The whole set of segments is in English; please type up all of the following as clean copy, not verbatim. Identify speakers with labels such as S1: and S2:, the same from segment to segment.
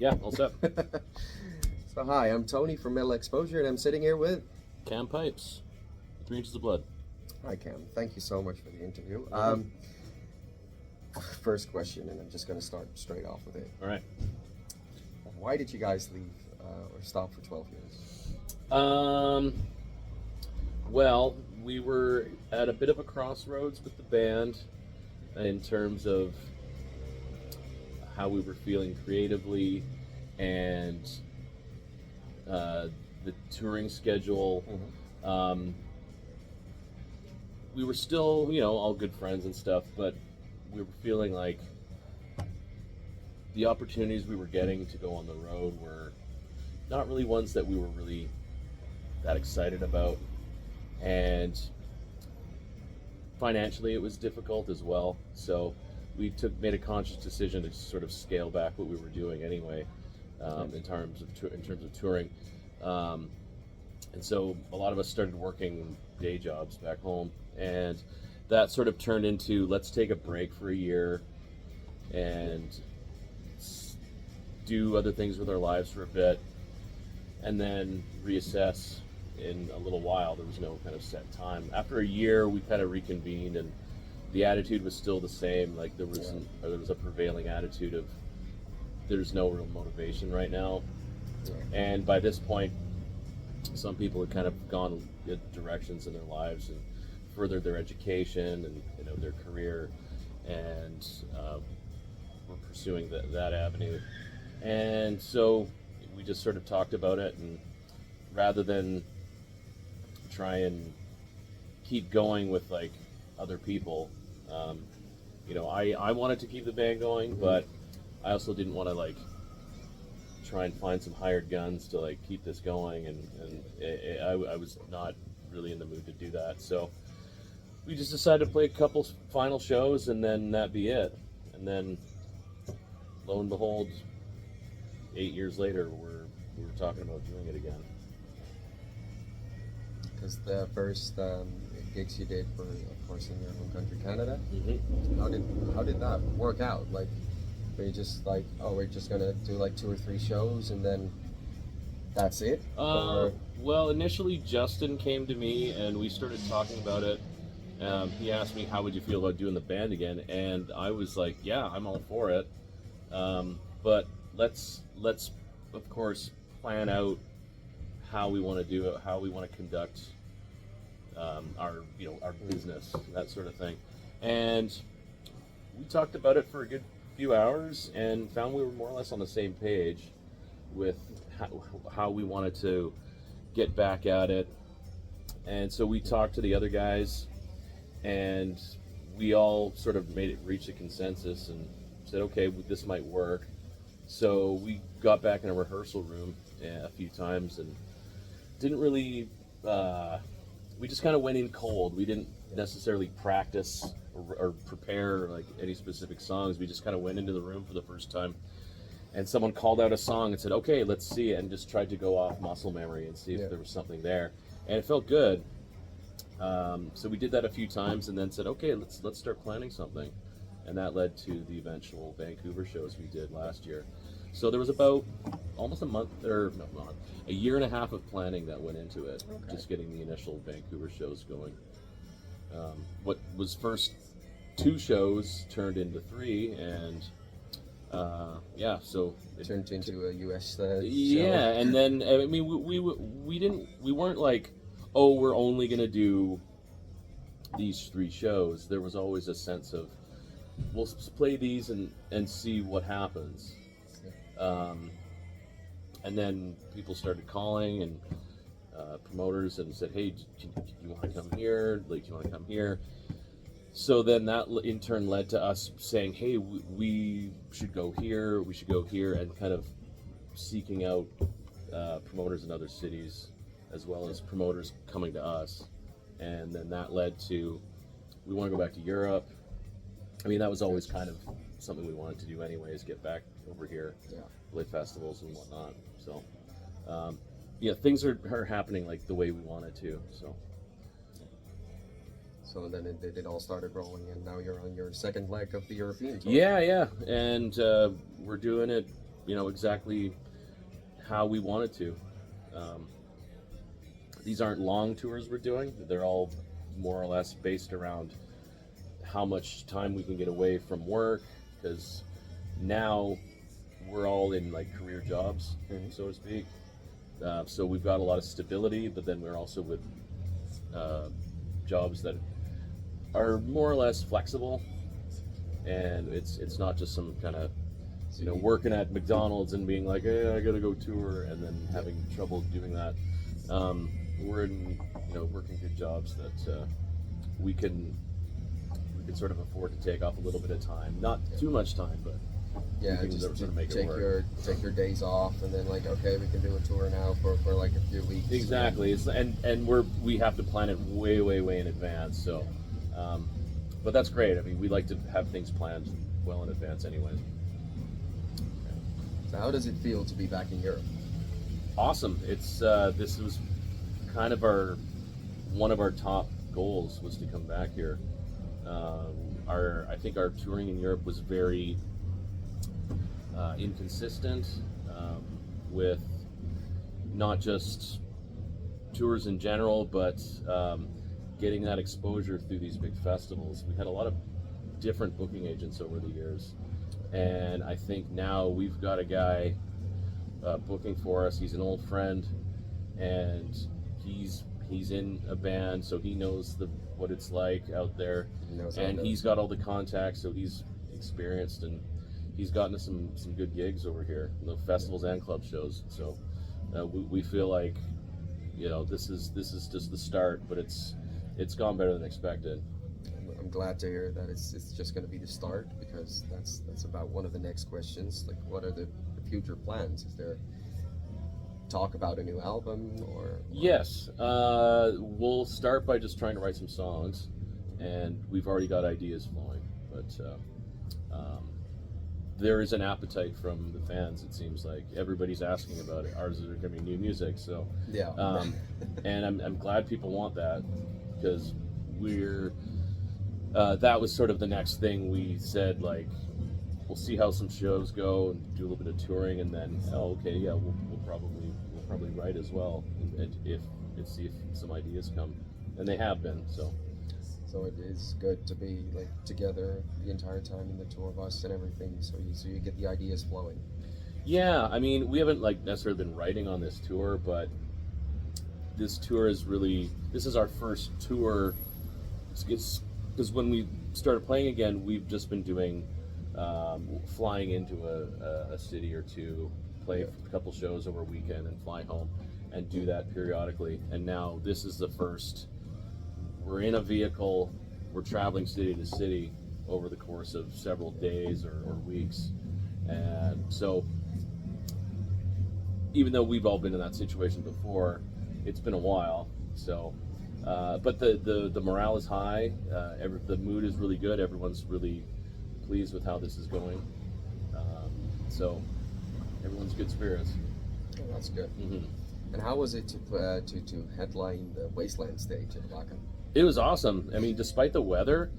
S1: Yeah, all set.
S2: So hi, I'm Tony from Metal Exposure, and I'm sitting here with
S1: Cam Pipes, 3 inches of blood.
S2: Hi Cam. Thank you so much for the interview. First question, and I'm just going to start straight off with it.
S1: All right.
S2: Why did you guys leave or stop for 12 years?
S1: Well, we were at a bit of a crossroads with the band in terms of how we were feeling creatively and the touring schedule. We were still, all good friends and stuff, but we were feeling like the opportunities we were getting to go on the road were not really ones that we were really that excited about. And financially it was difficult as well. So we made a conscious decision to sort of scale back what we were doing anyway, in terms of touring. And so a lot of us started working day jobs back home, and that sort of turned into, let's take a break for a year and do other things with our lives for a bit, and then reassess in a little while. There was no kind of set time. After a year, we kind of reconvened, and the attitude was still the same. Like there was a prevailing attitude of there's no real motivation right now. And by this point, some people had kind of gone good directions in their lives and furthered their education and their career, and were pursuing that avenue. And so we just sort of talked about it, and rather than try and keep going with like other people, I wanted to keep the band going, but I also didn't want to like try and find some hired guns to like keep this going, and I was not really in the mood to do that. So we just decided to play a couple final shows, and then that be it. And then lo and behold, 8 years later, we were talking about doing it again.
S2: Because the first gigs you did were, of course, in your home country, Canada. How did that work out? Like, were you just like, oh, we're just gonna do like 2 or 3 shows and then that's it?
S1: Well, initially Justin came to me and we started talking about it. He asked me, how would you feel about doing the band again? And I was like, yeah, I'm all for it. But let's of course plan out how we want to do it, how we want to conduct our business, that sort of thing. And we talked about it for a good few hours and found we were more or less on the same page with how we wanted to get back at it. And so we talked to the other guys, and we all sort of reached a consensus and said, okay, this might work. So we got back in a rehearsal room a few times and didn't really, we just kind of went in cold. We didn't necessarily practice or prepare like any specific songs. We just kind of went into the room for the first time, and someone called out a song and said, okay, let's see it, and just tried to go off muscle memory and see if there was something there. And it felt good. So we did that a few times and then said, okay, let's start planning something. And that led to the eventual Vancouver shows we did last year. So there was about almost a year and a half of planning that went into it, just getting the initial Vancouver shows going. What was first 2 shows turned into 3, and so
S2: it turned into a US show.
S1: And then I mean we weren't like, oh, we're only gonna do these 3 shows. There was always a sense of, we'll play these and see what happens. And then people started calling, and promoters, and said, hey, do you want to come here? Like, do you want to come here? So then that in turn led to us saying, hey, we should go here, and kind of seeking out promoters in other cities, as well as promoters coming to us. And then that led to, we want to go back to Europe. I mean, that was always kind of something we wanted to do anyways, get back over here, play festivals and whatnot. So, things are happening like the way we wanted to.
S2: So then it all started rolling, and now you're on your second leg of the European tour.
S1: Yeah, and we're doing it exactly how we wanted to. These aren't long tours we're doing. They're all more or less based around how much time we can get away from work, because now we're all in like career jobs, so to speak. So we've got a lot of stability, but then we're also with jobs that are more or less flexible, and it's not just some kind of working at McDonald's and being like, hey, I gotta go tour, and then having trouble doing that. We're in working good jobs that we can sort of afford to take off a little bit of time, not too much time, but
S2: just
S1: sort of make
S2: take
S1: it work.
S2: take your days off, and then like, okay, we can do a tour now for like a few weeks.
S1: Exactly. And we have to plan it way in advance. So, but that's great. I mean, we like to have things planned well in advance, anyways.
S2: So how does it feel to be back in Europe?
S1: Awesome. It's this was kind of one of our top goals was to come back here. I think our touring in Europe was very inconsistent, with not just tours in general, but getting that exposure through these big festivals. We had a lot of different booking agents over the years, and I think now we've got a guy booking for us. He's an old friend, and he's in a band, so he knows what it's like out there, and he's got all the contacts, so he's experienced, and he's gotten us some good gigs over here, festivals and club shows. So we feel like this is just the start, but it's gone better than expected.
S2: I'm glad to hear that it's just going to be the start, because that's about one of the next questions. Like, what are the future plans? Is there talk about a new album or?
S1: Yes, we'll start by just trying to write some songs, and we've already got ideas flowing, but there is an appetite from the fans. It seems like everybody's asking about it. Ours is going to be new music, so
S2: yeah.
S1: And I'm glad people want that, because we're that was sort of the next thing. We said, like, we'll see how some shows go and do a little bit of touring, and then we'll probably write as well, and see if some ideas come, and they have been.
S2: So it is good to be like together the entire time, in the two of us and everything, so you get the ideas flowing.
S1: Yeah, I mean, we haven't like necessarily been writing on this tour, but this tour is our first tour. Because when we started playing again, we've just been doing flying into a city or two, play a couple shows over a weekend, and fly home, and do that periodically. And now this is the first. We're in a vehicle. We're traveling city to city over the course of several days or weeks, and so even though we've all been in that situation before, it's been a while. So, but the morale is high. The mood is really good. Everyone's really pleased with how this is going. So everyone's good spirits.
S2: Oh, that's good.
S1: Mm-hmm.
S2: And how was it to headline the Wasteland stage at Wacken?
S1: It was awesome. I mean, despite the weather,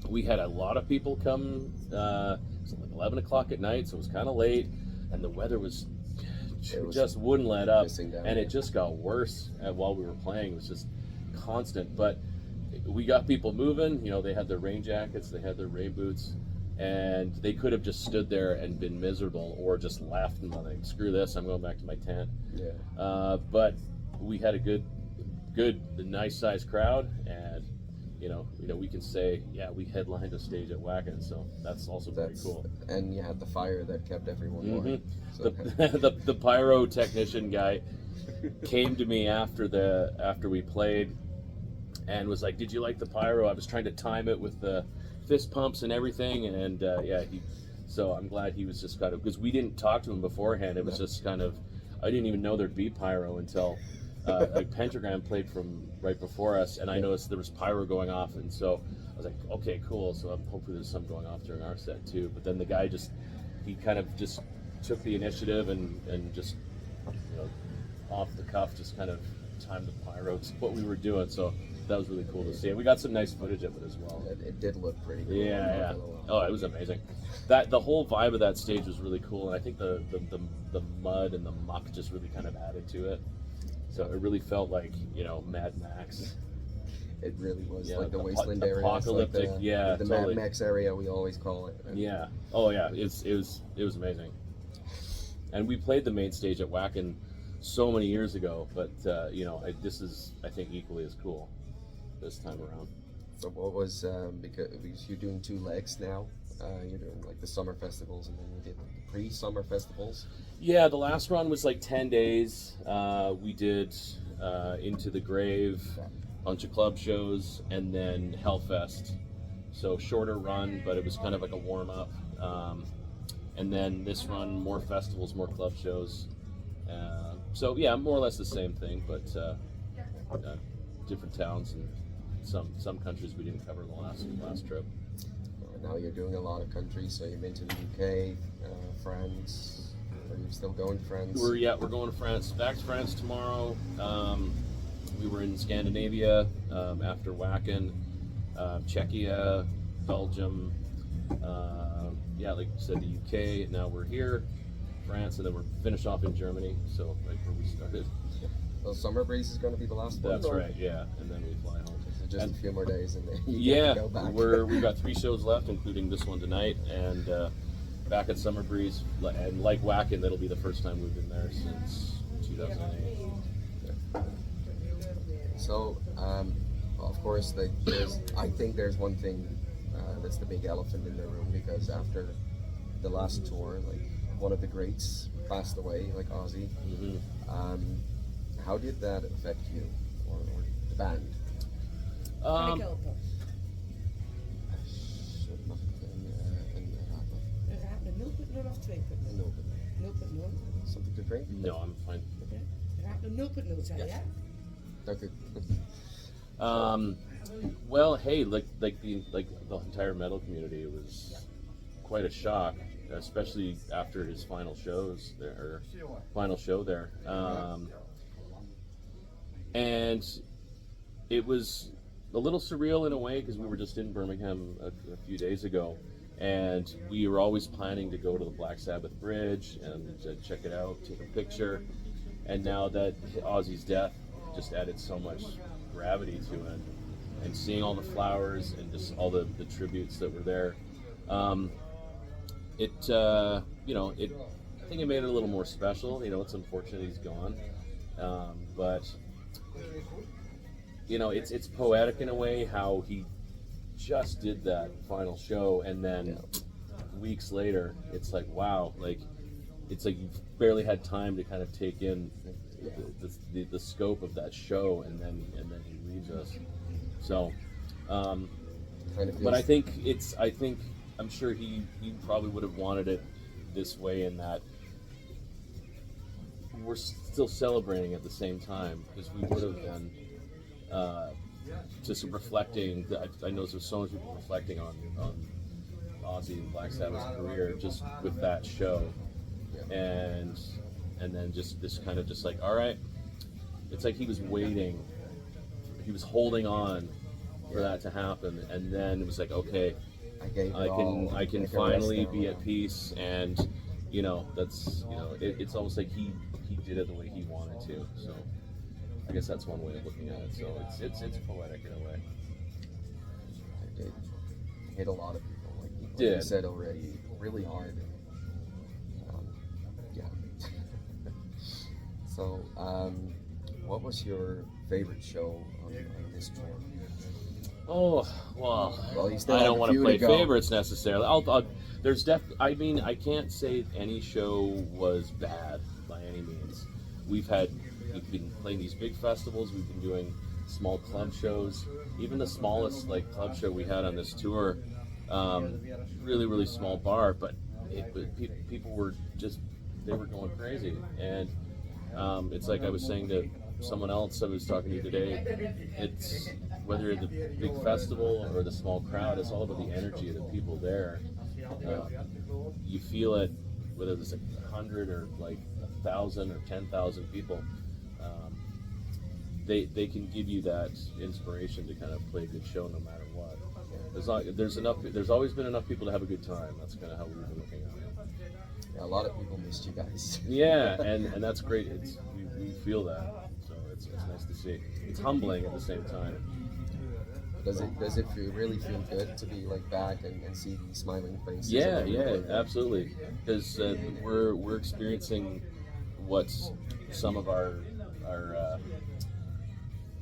S1: we had a lot of people come. It was like 11 o'clock at night, so it was kind of late, and the weather was just wouldn't let up, and it just got worse while we were playing. It was just constant, but we got people moving. They had their rain jackets, they had their rain boots, and they could have just stood there and been miserable, or just left and been like, screw this, I'm going back to my tent.
S2: Yeah.
S1: But we had a good, nice sized crowd, and we can say, yeah, we headlined a stage at Wacken, so that's also very cool.
S2: And you had the fire that kept everyone warm.
S1: So. The pyro technician guy came to me after we played, and was like, "Did you like the pyro?" I was trying to time it with the fist pumps and everything, and so I'm glad he was just kind of, because we didn't talk to him beforehand. It was just kind of, I didn't even know there'd be pyro until a Pentagram played from right before us, and I noticed there was pyro going off, and so I was like, okay, cool. So hopefully there's some going off during our set too. But then the guy he kind of just took the initiative and just off the cuff just kind of timed the pyro to what we were doing. So that was really cool to see. And we got some nice footage of it as well.
S2: It did look pretty cool.
S1: Yeah. Oh, it was amazing. That the whole vibe of that stage was really cool, and I think the mud and the muck just really kind of added to it. So it really felt like, you know, Mad Max.
S2: It really was,
S1: Yeah,
S2: like the
S1: the
S2: wasteland area.
S1: apocalyptic,
S2: Like
S1: yeah,
S2: the
S1: totally.
S2: Mad Max area, we always call it. And
S1: Yeah. Oh yeah. It was amazing. And we played the main stage at Wacken so many years ago, but you know, this is, I think, equally as cool this time around.
S2: So what was because you're doing 2 legs now? You're doing like the summer festivals, and then you did the pre-summer festivals.
S1: Yeah, the last run was like 10 days. We did Into the Grave, bunch of club shows, and then Hellfest. So shorter run, but it was kind of like a warm up. And then this run, more festivals, more club shows. So yeah, more or less the same thing, but different towns and some countries we didn't cover the last trip.
S2: Now you're doing a lot of countries, so you've been to the UK, France. Are you still going to France?
S1: We're going to France. Back to France tomorrow. We were in Scandinavia after Wacken, Czechia, Belgium. Like you said, the UK. Now we're here, France, and then we're finished off in Germany. So right where we started.
S2: So Summer Breeze is going to be the last one.
S1: That's right. Yeah, and then we fly home.
S2: So just a few more days, and then you
S1: Yeah,
S2: get to go back.
S1: we've got 3 shows left, including this one tonight, and back at Summer Breeze, and like Wacken, that'll be the first time we've been there since 2008.
S2: So, of course, I think there's one thing that's the big elephant in the room, because after the last tour, like one of the greats passed away, like Ozzy.
S1: Mm-hmm.
S2: How did that affect you or the band?
S3: Kan ik helpen? Een raad met 0.0 of 2.0? 0.0.
S2: Something to drink?
S1: No, I'm fine.
S3: Oké. Raad met 0.0 zei je?
S2: Dank u.
S1: Well, hey, like the entire metal community, it was quite a shock, especially after his final show there. And it was a little surreal in a way, because we were just in Birmingham a few days ago, and we were always planning to go to the Black Sabbath Bridge and check it out, take a picture. And now that Ozzy's death just added so much gravity to it, and seeing all the flowers and just all the tributes that were there, I think it made it a little more special. You know, it's unfortunate he's gone, but you know, it's poetic in a way how he just did that final show, and then weeks later, it's like, wow, like it's like you've barely had time to kind of take in the scope of that show, and then he leaves us. So, but I think I'm sure he probably would have wanted it this way, in that we're still celebrating at the same time, because we would have been just reflecting. I know there's so many people reflecting on Ozzy and Black Sabbath's career just with that show, and then just this kind of just like, all right, it's like he was waiting, he was holding on for that to happen, and then it was like, okay, I can finally be at peace, and you know, that's, you know, it's almost like he did it the way he wanted to. So I guess that's one way of looking at it. So it's poetic in a way.
S2: It hit a lot of people, like
S1: did.
S2: you said already, really hard. So, what was your favorite show on this tour?
S1: Oh, well,
S2: you still
S1: I
S2: have
S1: don't
S2: a
S1: want to
S2: few
S1: play
S2: go.
S1: favorites necessarily. There's I mean, I can't say any show was bad by any means. We've been playing these big festivals. We've been doing small club shows. Even the smallest club show we had on this tour, really, really small bar, but people were they were going crazy. And it's like I was saying to someone else I was talking to today, it's whether you're the big festival or the small crowd, it's all about the energy of the people there. You feel it, whether it's 100 or 1,000 or 10,000 people. they can give you that inspiration to kind of play a good show no matter what. There's always been enough people to have a good time. That's kind of how we've been looking at it.
S2: Yeah, a lot of people missed you guys.
S1: Yeah, and that's great. We feel that, so it's nice to see. It's humbling at the same time.
S2: Does it really feel good to be like back and see these smiling faces?
S1: Yeah, absolutely. Because we're experiencing what some of our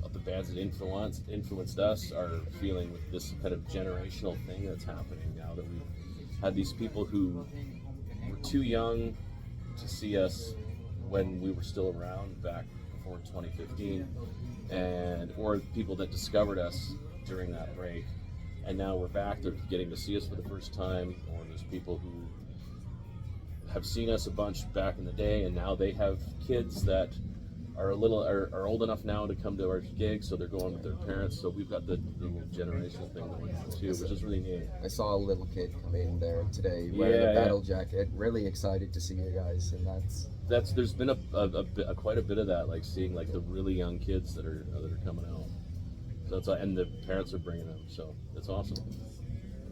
S1: of the bands that influenced us are feeling with this kind of generational thing that's happening now, that we've had these people who were too young to see us when we were still around back before 2015, or people that discovered us during that break, and now we're back. They're getting to see us for the first time, or there's people who have seen us a bunch back in the day, and now they have kids that are old enough now to come to our gigs, so they're going with their parents. So we've got the little generational thing going on too, which is really neat.
S2: I saw a little kid come in there today wearing a battle jacket, really excited to see you guys, and
S1: there's been quite a bit of that, like seeing like the really young kids that are coming out. So it's and the parents are bringing them, so it's awesome.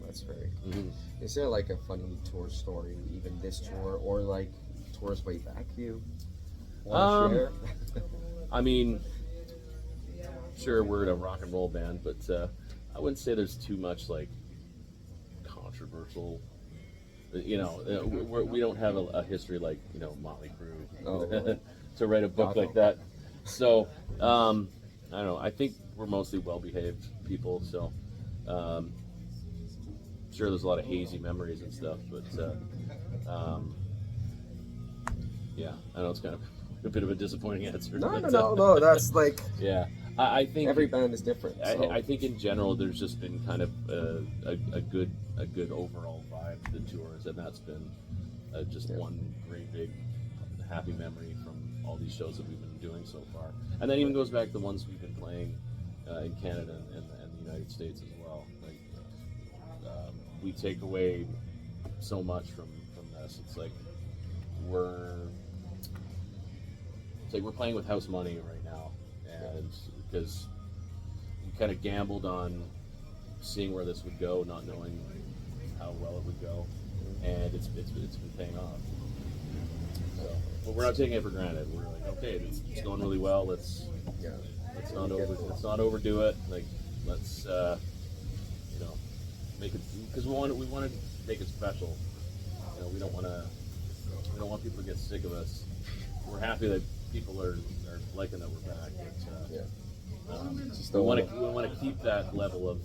S2: That's very cool. Mm-hmm. Is there like a funny tour story, even this tour, or like tours way back you want to share?
S1: I mean, sure, we're in a rock and roll band, but I wouldn't say there's too much like controversial. We don't have a history like Motley Crue to write a book like that. So I don't know. I think we're mostly well-behaved people, so sure there's a lot of hazy memories and stuff, but yeah, I know it's kind of a bit of a disappointing answer.
S2: No, that's like
S1: yeah. I think
S2: every band is different. So.
S1: I think in general there's just been kind of a good overall vibe to the tours, and that's been just one great big happy memory from all these shows that we've been doing so far. And that even goes back to the ones we've been playing in Canada and the United States as well. Like we take away so much from this. It's like we're playing with house money right now, and because we kind of gambled on seeing where this would go, not knowing how well it would go, and it's been paying off. So, but we're not taking it for granted. We're like, okay, it's going really well. Let's not overdo it. Like, let's make it, because we want to make it special. We don't want people to get sick of us. We're happy that people are liking that we're back. But, we want to keep that level of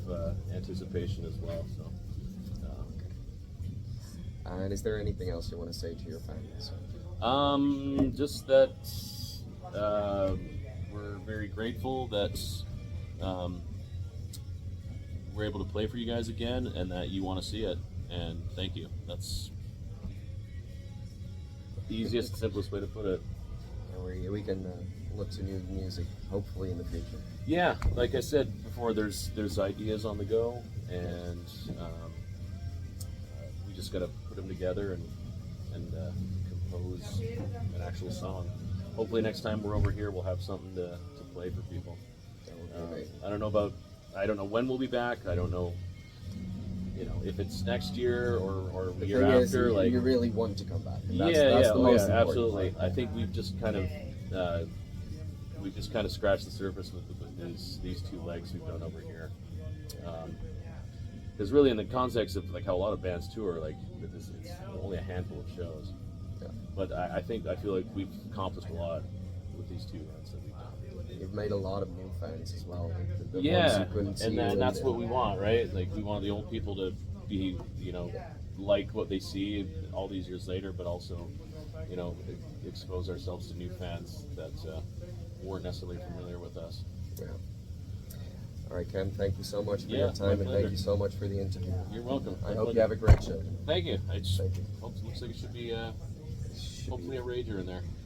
S1: anticipation as well. So.
S2: And is there anything else you want to say to your fans?
S1: Just that we're very grateful that we're able to play for you guys again, and that you want to see it. And thank you. That's the easiest, simplest way to put it.
S2: We can look to new music, hopefully in the future.
S1: Yeah, like I said before, there's ideas on the go, and we just got to put them together and compose an actual song. Hopefully next time we're over here, we'll have something to play for people. I don't know when we'll be back. I don't know, if it's next year or the year after. Like,
S2: you really want to come back. That's
S1: Absolutely. I think we've just kind of scratched the surface with these two legs we've done over here. Because really, in the context of like how a lot of bands tour, like it's only a handful of shows. Yeah. But I feel like we've accomplished a lot with these two runs that we've done.
S2: You've made a lot of new fans as well. Like
S1: and that's what we want, right? Like, we want the old people to be, like what they see all these years later, but also, expose ourselves to new fans that weren't necessarily familiar with us.
S2: Yeah. All right, Cam, thank you so much for your time, and thank you so much for the interview.
S1: You're welcome.
S2: I hope you have a great show.
S1: Thank you. Looks like it should be hopefully a rager in there.